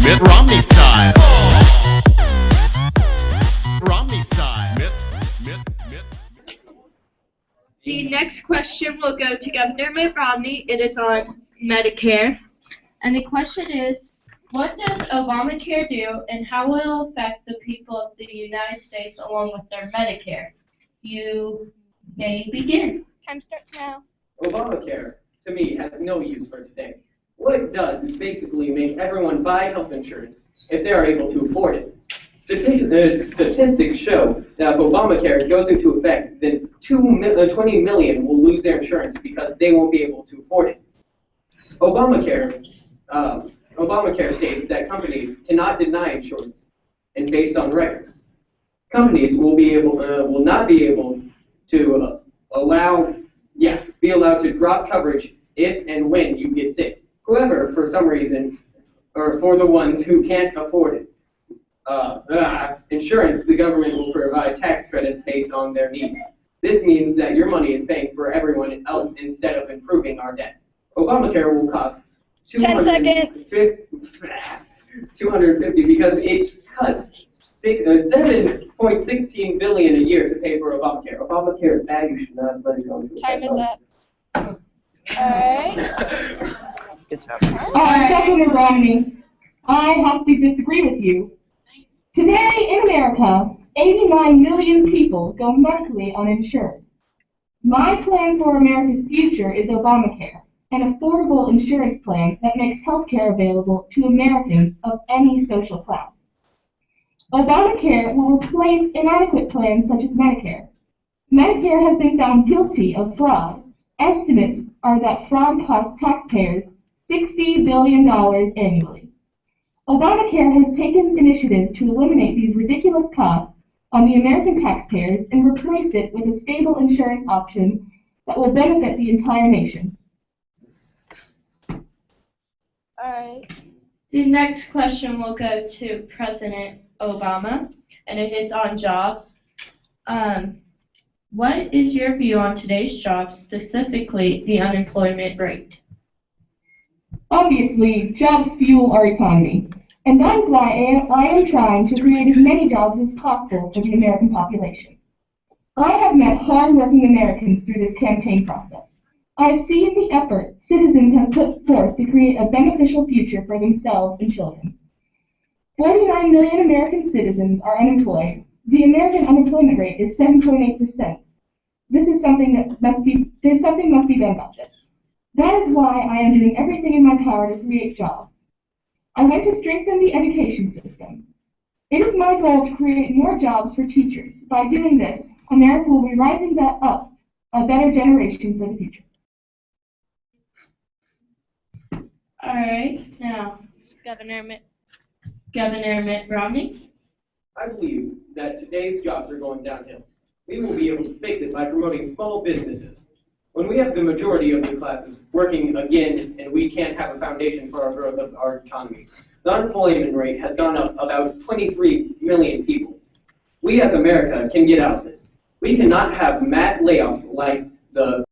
Mitt Romney style. Romney style. Mitt. The next question will go to Governor Mitt Romney. It is on Medicare. And the question is, what does Obamacare do and how will it affect the people of the United States along with their Medicare? You may begin. Time starts now. Obamacare, to me, has no use for today. What it does is basically make everyone buy health insurance if they are able to afford it. Statistics show that if Obamacare goes into effect, then 20 million will lose their insurance because they won't be able to afford it. Obamacare states that companies cannot deny insurance, and based on records, companies will not be able to be allowed to drop coverage if and when you get sick. However, for some reason, or for the ones who can't afford it, insurance, the government will provide tax credits based on their needs. This means that your money is paying for everyone else instead of improving our debt. Obamacare will cost 10 seconds. 250 because it cuts 7.16 billion a year to pay for Obamacare. Obamacare is bad. You should not let it go. Time is up. Alright. Good job. Governor Romney, I have to disagree with you. Today in America, 89 million people go medically uninsured. My plan for America's future is Obamacare, an affordable insurance plan that makes health care available to Americans of any social class. Obamacare will replace inadequate plans such as Medicare. Medicare has been found guilty of fraud. Estimates are that fraud costs taxpayers $60 billion annually. Obamacare has taken initiative to eliminate these ridiculous costs on the American taxpayers and replace it with a stable insurance option that will benefit the entire nation. Alright. The next question will go to President Obama, and it is on jobs. What is your view on today's jobs, specifically the unemployment rate? Obviously, jobs fuel our economy, and that is why I am trying to create as many jobs as possible for the American population. I have met hard-working Americans through this campaign process. I have seen the effort citizens have put forth to create a beneficial future for themselves and children. 49 million American citizens are unemployed. The American unemployment rate is 7.8%. Something must be done about this. That is why I am doing everything in my power to create jobs. I want to strengthen the education system. It is my goal to create more jobs for teachers. By doing this, America will be rising up a better generation for the future. All right, now, Governor Mitt. Governor Mitt Romney. I believe that today's jobs are going downhill. We will be able to fix it by promoting small businesses. When we have the majority of the classes working again and we can't have a foundation for our growth of our economy, the unemployment rate has gone up about 23 million people. We as America can get out of this. We cannot have mass layoffs like the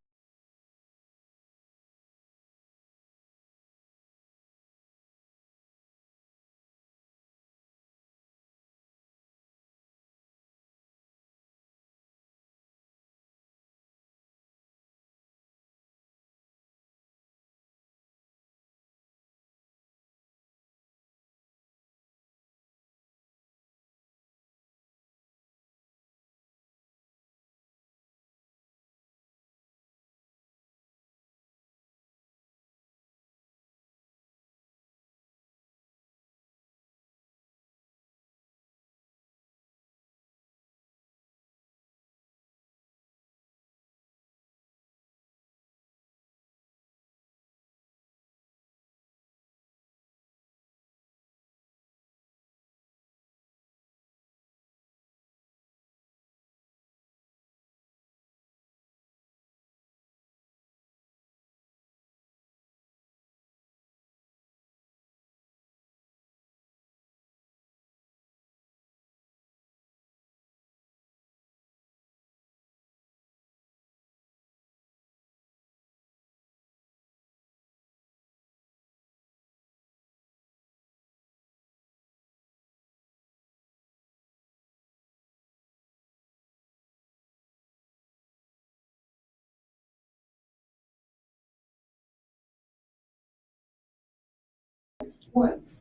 once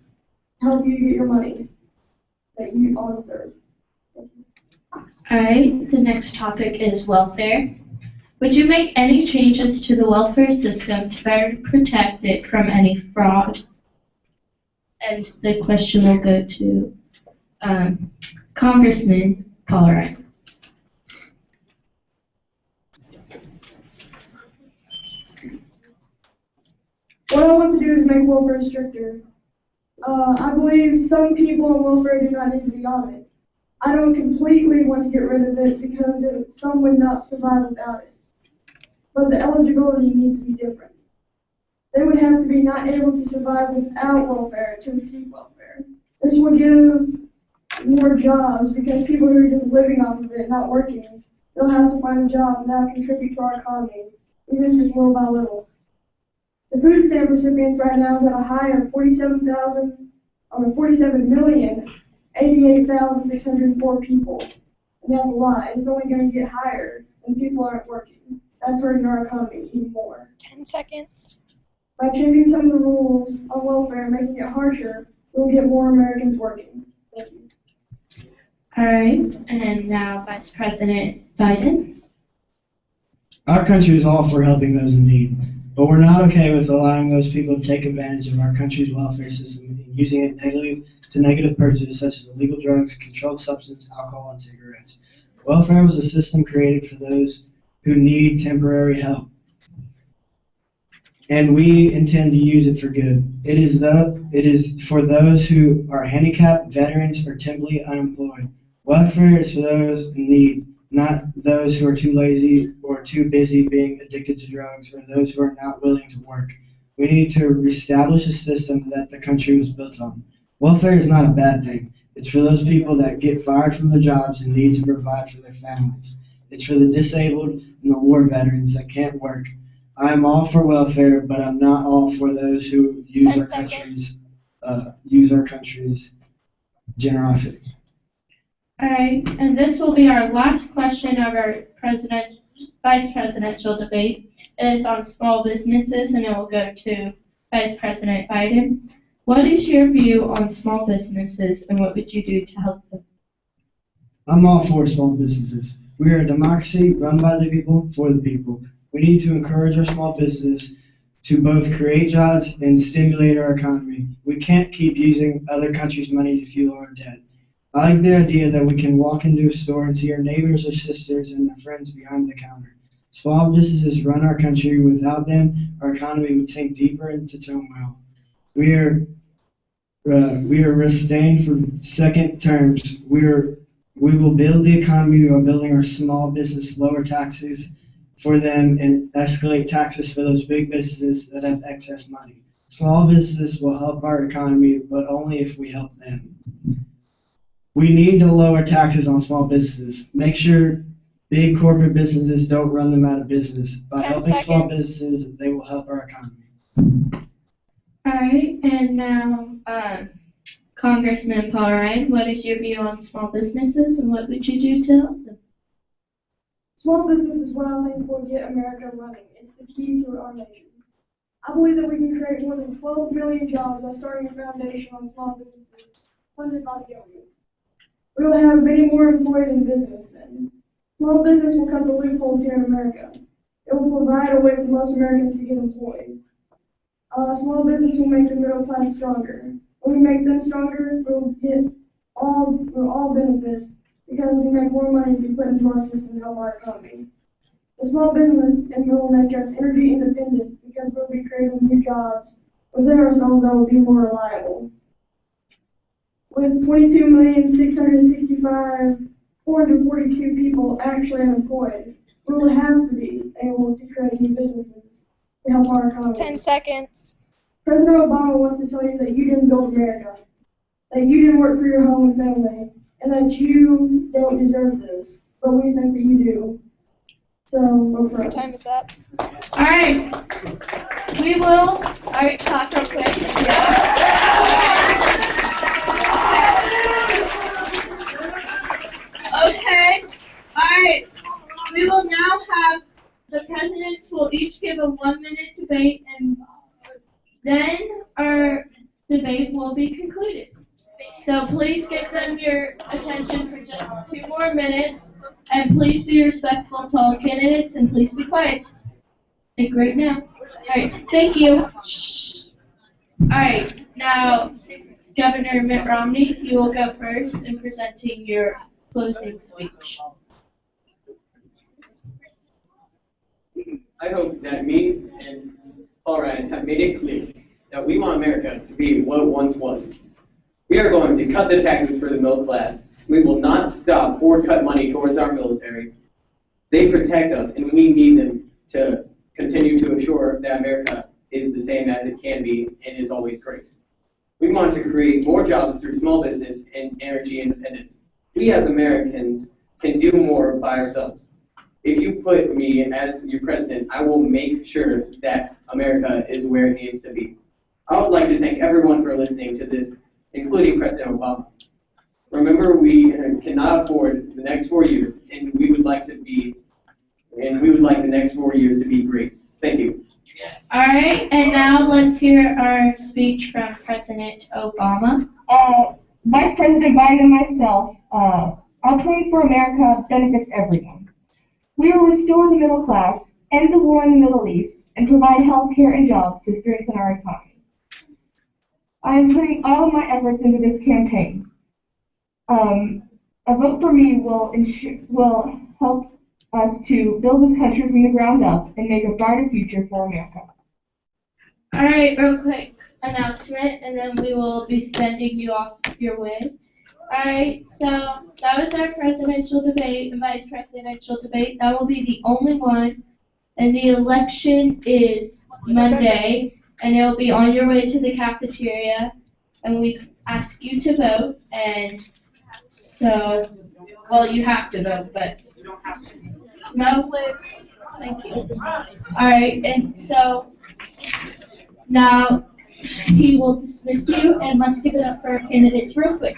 to help you get your money that you all deserve. Alright, the next topic is welfare. Would you make any changes to the welfare system to better protect it from any fraud? And the question will go to Congressman Paul Ryan. What I want to do is make welfare stricter. I believe some people on welfare do not need to be on it. I don't completely want to get rid of it because some would not survive without it. But the eligibility needs to be different. They would have to be not able to survive without welfare to receive welfare. This will give more jobs because people who are just living off of it, not working, they'll have to find a job and that'll contribute to our economy, even if it's little by little. The food stamp recipients right now is at a high of 47,088,604 people. And that's a lot. It's only going to get higher when people aren't working. That's hurting our economy even more. 10 seconds. By changing some of the rules on welfare and making it harsher, we'll get more Americans working. Thank you. Alright, and now Vice President Biden. Our country is all for helping those in need, but we're not okay with allowing those people to take advantage of our country's welfare system and using it to negative purposes such as illegal drugs, controlled substance, alcohol, and cigarettes. Welfare was a system created for those who need temporary help, and we intend to use it for good. It is for those who are handicapped, veterans, or temporarily unemployed. Welfare is for those in need, not those who are too lazy or too busy being addicted to drugs or those who are not willing to work. We need to reestablish a system that the country was built on. Welfare is not a bad thing. It's for those people that get fired from their jobs and need to provide for their families. It's for the disabled and the war veterans that can't work. I am all for welfare, but I'm not all for those who use our country's generosity. Alright, and this will be our last question of our vice presidential debate. It is on small businesses, and it will go to Vice President Biden. What is your view on small businesses, and what would you do to help them? I'm all for small businesses. We are a democracy run by the people, for the people. We need to encourage our small businesses to both create jobs and stimulate our economy. We can't keep using other countries' money to fuel our debt. I like the idea that we can walk into a store and see our neighbors or sisters and their friends behind the counter. Small businesses run our country. Without them, our economy would sink deeper into turmoil. We are restrained for second terms. We will build the economy while building our small business, lower taxes for them, and escalate taxes for those big businesses that have excess money. Small businesses will help our economy, but only if we help them. We need to lower taxes on small businesses. Make sure big corporate businesses don't run them out of business. By 10 helping small seconds. businesses, they will help our economy. Alright, and now Congressman Paul Ryan, what is your view on small businesses, and what would you do to help them? Small business is what I think will get America running. It's the key to our nation. I believe that we can create more than 12 million jobs by starting a foundation on small businesses funded by the government. We will have many more employees in business then. Small business will cut the loopholes here in America. It will provide a way for most Americans to get employed. Small business will make the middle class stronger. When we make them stronger, we'll all benefit because we make more money to be put into our system to help our economy. The small business will make us energy independent because we'll be creating new jobs within ourselves that will be more reliable. With 22,665,442 people actually unemployed, we will have to be able to create new businesses to help our economy. 10 seconds. President Obama wants to tell you that you didn't build America, that you didn't work for your home and family, and that you don't deserve this, but we think that you do. So, vote for Your us. time is up. Alright, alright, talk real quick. Okay, alright, we will now have the presidents will each give a 1-minute debate, and then our debate will be concluded. So please give them your attention for just 2 more minutes, and please be respectful to all candidates, and please be quiet. Like right now. Alright, thank you. Alright, now Governor Mitt Romney, you will go first in presenting your closing speech. I hope that me and Paul Ryan have made it clear that we want America to be what it once was. We are going to cut the taxes for the middle class. We will not stop or cut money towards our military. They protect us, and we need them to continue to ensure that America is the same as it can be and is always great. We want to create more jobs through small business and energy independence. We as Americans can do more by ourselves. If you put me as your president, I will make sure that America is where it needs to be. I would like to thank everyone for listening to this, including President Obama. Remember, we cannot afford the next 4 years, and we would like the next 4 years to be great. Thank you. Alright, and now let's hear our speech from President Obama. Vice President Biden and myself, our plan for America benefits everyone. We will restore the middle class, end the war in the Middle East, and provide health care and jobs to strengthen our economy. I am putting all of my efforts into this campaign. A vote for me will help us to build this country from the ground up and make a brighter future for America. Alright, real quick announcement, and then we will be sending you off your way. Alright, so that was our presidential debate and vice presidential debate. That will be the only one. And the election is Monday, and it will be on your way to the cafeteria. And we ask you to vote. And so, well, you have to vote, but you don't have to. No? Thank you. Alright, and so now he will dismiss you, and let's give it up for our candidates real quick.